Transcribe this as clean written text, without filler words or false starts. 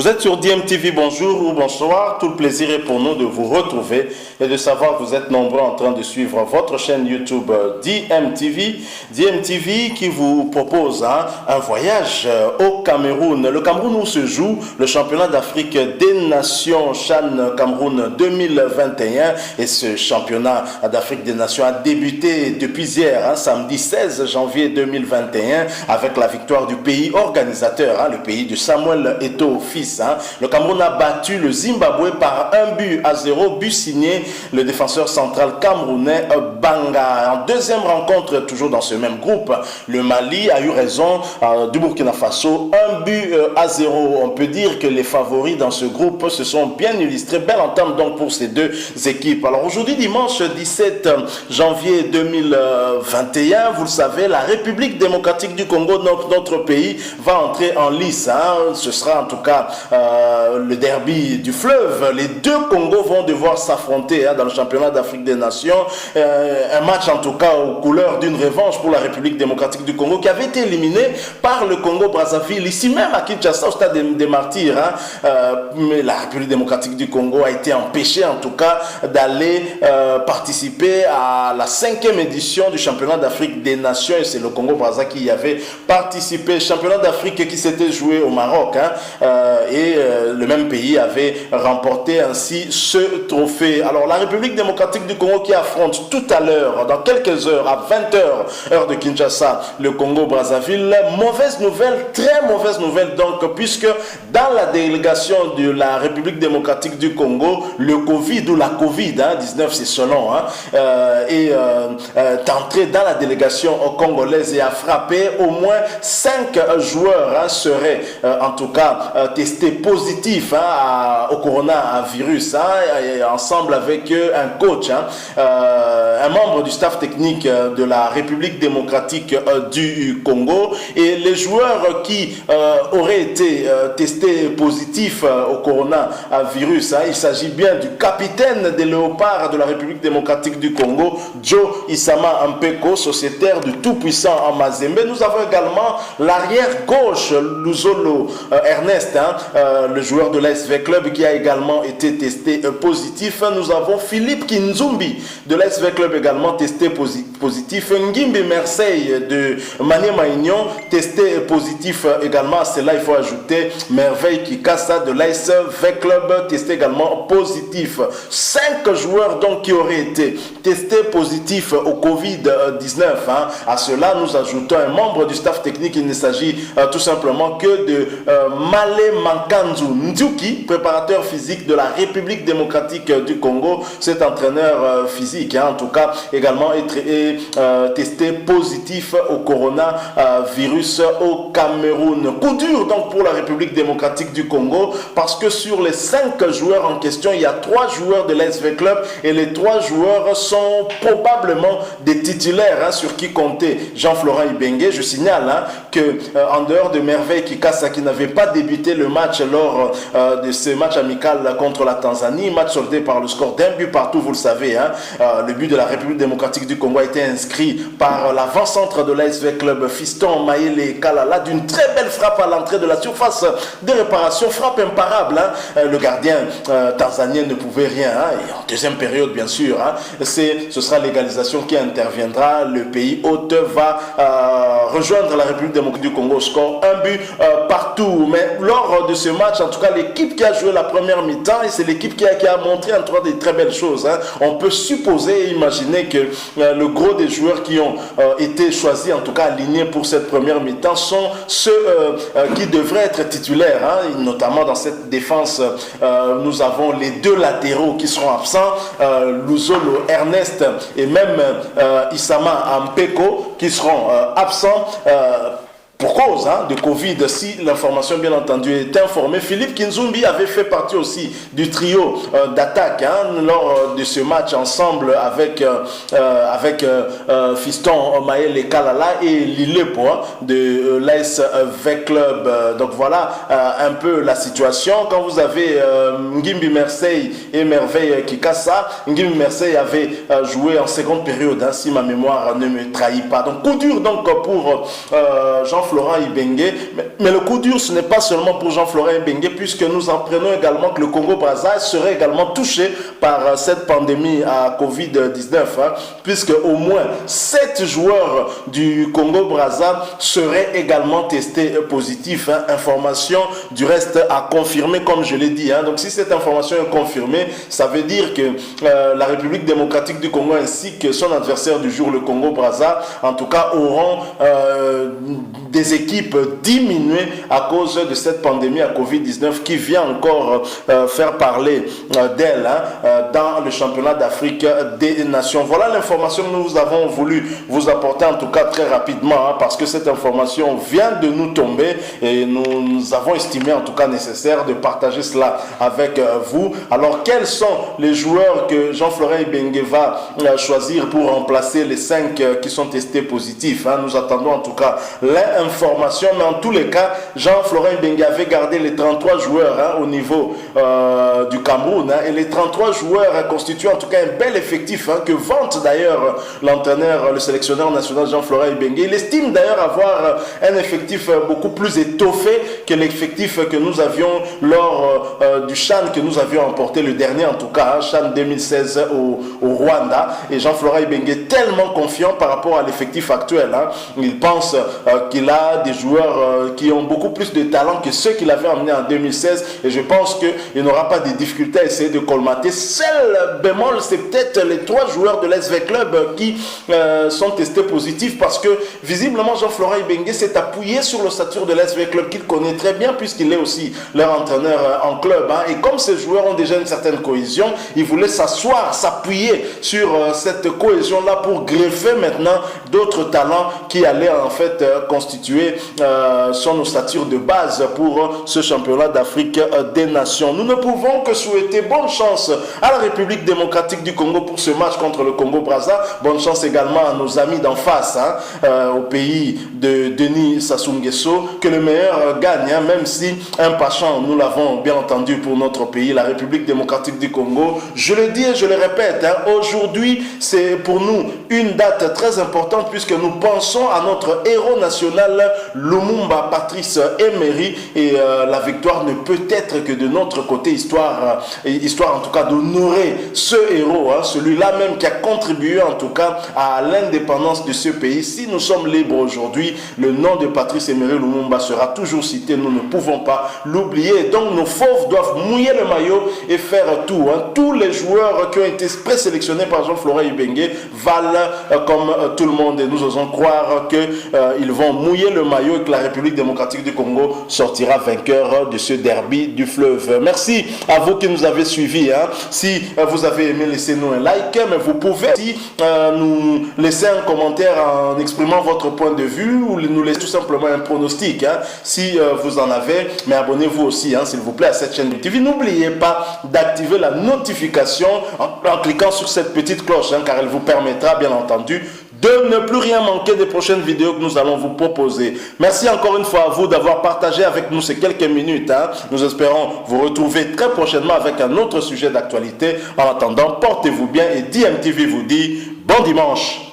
Vous êtes sur DMTV, bonjour ou bonsoir. Tout le plaisir est pour nous de vous retrouver et de savoir que vous êtes nombreux en train de suivre votre chaîne YouTube DMTV. DMTV qui vous propose un voyage au Cameroun. Le Cameroun où se joue le championnat d'Afrique des Nations CHAN Cameroun 2021. Et ce championnat d'Afrique des Nations a débuté depuis hier, samedi 16 janvier 2021, avec la victoire du pays organisateur, le pays de Samuel Eto'o fils. Le Cameroun a battu le Zimbabwe par 1-0, but signé le défenseur central camerounais Banga. En deuxième rencontre, toujours dans ce même groupe, le Mali a eu raison du Burkina Faso, 1-0. On peut dire que les favoris dans ce groupe se sont bien illustrés. Belle entame donc pour ces deux équipes. Alors aujourd'hui, dimanche 17 janvier 2021, vous le savez, la République démocratique du Congo, notre pays, va entrer en lice. Ce sera en tout cas le derby du fleuve. Les deux Congos vont devoir s'affronter dans le championnat d'Afrique des Nations. Un match en tout cas aux couleurs d'une revanche pour la République démocratique du Congo qui avait été éliminée par le Congo-Brazzaville, ici même à Kinshasa, au stade des Martyrs. Mais la République démocratique du Congo a été empêchée en tout cas d'aller participer à la 5e édition du championnat d'Afrique des Nations. Et c'est le Congo-Brazza qui y avait participé. Championnat d'Afrique qui s'était joué au Maroc. Et le même pays avait remporté ainsi ce trophée. Alors la République démocratique du Congo qui affronte tout à l'heure, dans quelques heures, à 20h, heure de Kinshasa, le Congo-Brazzaville. Mauvaise nouvelle, très mauvaise nouvelle donc, puisque dans la délégation de la République démocratique du Congo, le Covid ou la Covid-19, c'est selon, est entré dans la délégation congolaise et a frappé. Au moins 5 joueurs seraient en tout cas testés positifs au coronavirus, et ensemble avec un coach, un membre du staff technique de la République démocratique du Congo. Et les joueurs qui auraient été testés positifs au coronavirus, il s'agit bien du capitaine des Léopards de la République démocratique du Congo, Joe Isama Mpeko, sociétaire du tout-puissant en Mazembe. Nous avons également l'arrière gauche, Luzolo Ernest, le joueur de l'ASV Club qui a également été testé positif. Nous avons Philippe Kinzumbi de l'ASV Club également testé positif. Ngimbi Marseille de Maniema Union testé positif également. À cela, il faut ajouter Merveille Kikassa de l'ASV Club testé également positif. 5 joueurs donc qui auraient été testés positifs au Covid-19. À cela, nous ajoutons un membre du staff technique. Il ne s'agit tout simplement que de Malé Mankanzu Nduki, préparateur physique de la République démocratique du Congo. Cet entraîneur physique, en tout cas, également est testé positif au coronavirus au Cameroun. Coup dur donc pour la République démocratique du Congo, parce que sur les 5 joueurs en question, il y a 3 joueurs de l'ASV Club et les 3 joueurs sont probablement des titulaires sur qui comptait Jean-Florent Ibenge. Je signale que en dehors de Merveille Kikassa qui n'avait pas débuté le match lors de ce match amical contre la Tanzanie, match soldé par le score d'un but partout, vous le savez. Le but de la République démocratique du Congo a été inscrit par l'avant-centre de l'ASV Club, Fiston Maïle Kalala, d'une très belle frappe à l'entrée de la surface de réparation, frappe imparable. Le gardien tanzanien ne pouvait rien. Et en deuxième période, bien sûr, ce sera l'égalisation qui interviendra. Le pays hôte va rejoindre la République démocratique du Congo au score 1 but partout. Mais lors de ce match, en tout cas, l'équipe qui a joué la première mi-temps, et c'est l'équipe qui a montré en tout cas des très belles choses. On peut supposer et imaginer que le gros des joueurs qui ont été choisis, en tout cas alignés pour cette première mi-temps, sont ceux qui devraient être titulaires. Notamment dans cette défense, nous avons les 2 latéraux qui seront absents, Luzolo Ernest et même Isama Mpeko qui seront absents. Pour cause de Covid, si l'information bien entendu est informée. Philippe Kinzumbi avait fait partie aussi du trio d'attaque lors de ce match ensemble avec Fiston Maël Kalala et Lilepo de l'ASV Club. Donc voilà un peu la situation. Quand vous avez Ngimbi Marseille et Merveille Kikassa, Ngimbi Marseille avait joué en seconde période, si ma mémoire ne me trahit pas. Donc coup dur donc pour Jean-François Jean-Florent Ibenge. Mais le coup dur, ce n'est pas seulement pour Jean-Florent Ibenge, puisque nous apprenons également que le Congo-Brazzaville serait également touché par cette pandémie à Covid-19, puisque au moins 7 joueurs du Congo-Brazzaville seraient également testés positifs. Information du reste à confirmer, comme je l'ai dit. Donc si cette information est confirmée, ça veut dire que la République démocratique du Congo ainsi que son adversaire du jour, le Congo-Brazzaville, en tout cas auront des équipes diminuées à cause de cette pandémie à Covid-19 qui vient encore faire parler d'elle dans le championnat d'Afrique des Nations. Voilà l'information que nous avons voulu vous apporter, en tout cas très rapidement, parce que cette information vient de nous tomber et nous avons estimé en tout cas nécessaire de partager cela avec vous. Alors quels sont les joueurs que Jean-Florent Ibenge va choisir pour remplacer les 5 qui sont testés positifs? Nous attendons en tout cas l'information, mais en tous les cas, Jean-Florent Ibenge avait gardé les 33 joueurs au niveau du Cameroun, et les 33 joueurs constituent en tout cas un bel effectif que vante d'ailleurs l'entraîneur, le sélectionneur national Jean-Florent Ibenge. Il estime d'ailleurs avoir un effectif beaucoup plus étoffé que l'effectif que nous avions lors du CHAN que nous avions emporté, le dernier en tout cas, CHAN 2016 au Rwanda. Et Jean-Florent Ibenge est tellement confiant par rapport à l'effectif actuel. Il pense qu'il a des joueurs qui ont beaucoup plus de talent que ceux qu'il avait emmenés en 2016, et je pense qu'il n'aura pas de difficulté à essayer de colmater. Seul bémol, c'est peut-être les 3 joueurs de l'SV Club qui sont testés positifs, parce que visiblement Jean-Florent Ibenge s'est appuyé sur l'ossature de l'SV Club qu'il connaît très bien, puisqu'il est aussi leur entraîneur en club. Et comme ces joueurs ont déjà une certaine cohésion, il voulait s'asseoir, s'appuyer sur cette cohésion-là pour greffer maintenant d'autres talents qui allaient en fait constituer son ossature de base pour ce championnat d'Afrique des Nations. Nous ne pouvons que souhaiter bonne chance à la République démocratique du Congo pour ce match contre le Congo-Brazzaville. Bonne chance également à nos amis d'en face, au pays de Denis Sassou Nguesso. Que le meilleur gagne, même si un pachant, nous l'avons bien entendu pour notre pays, la République démocratique du Congo. Je le dis et je le répète, aujourd'hui c'est pour nous une date très importante, puisque nous pensons à notre héros national Lumumba Patrice Emery, et la victoire ne peut être que de notre côté, histoire en tout cas d'honorer ce héros, celui-là même qui a contribué en tout cas à l'indépendance de ce pays. Si nous sommes libres aujourd'hui, le nom de Patrice Emery Lumumba sera toujours cité, nous ne pouvons pas l'oublier. Donc nos fauves doivent mouiller le maillot et faire tout. Tous les joueurs qui ont été présélectionnés par Jean-Florent Ibenge valent comme tout le monde, et nous osons croire qu'ils vont mouiller le maillot et que la République démocratique du Congo sortira vainqueur de ce derby du fleuve. Merci à vous qui nous avez suivis. Si vous avez aimé, laissez-nous un like, mais vous pouvez aussi nous laisser un commentaire en exprimant votre point de vue, ou nous laisser tout simplement un pronostic si vous en avez. Mais abonnez-vous aussi s'il vous plaît à cette chaîne YouTube. N'oubliez pas d'activer la notification en cliquant sur cette petite cloche, car elle vous permettra bien entendu de ne plus rien manquer des prochaines vidéos que nous allons vous proposer. Merci encore une fois à vous d'avoir partagé avec nous ces quelques minutes. Nous espérons vous retrouver très prochainement avec un autre sujet d'actualité. En attendant, portez-vous bien, et DMTV vous dit bon dimanche.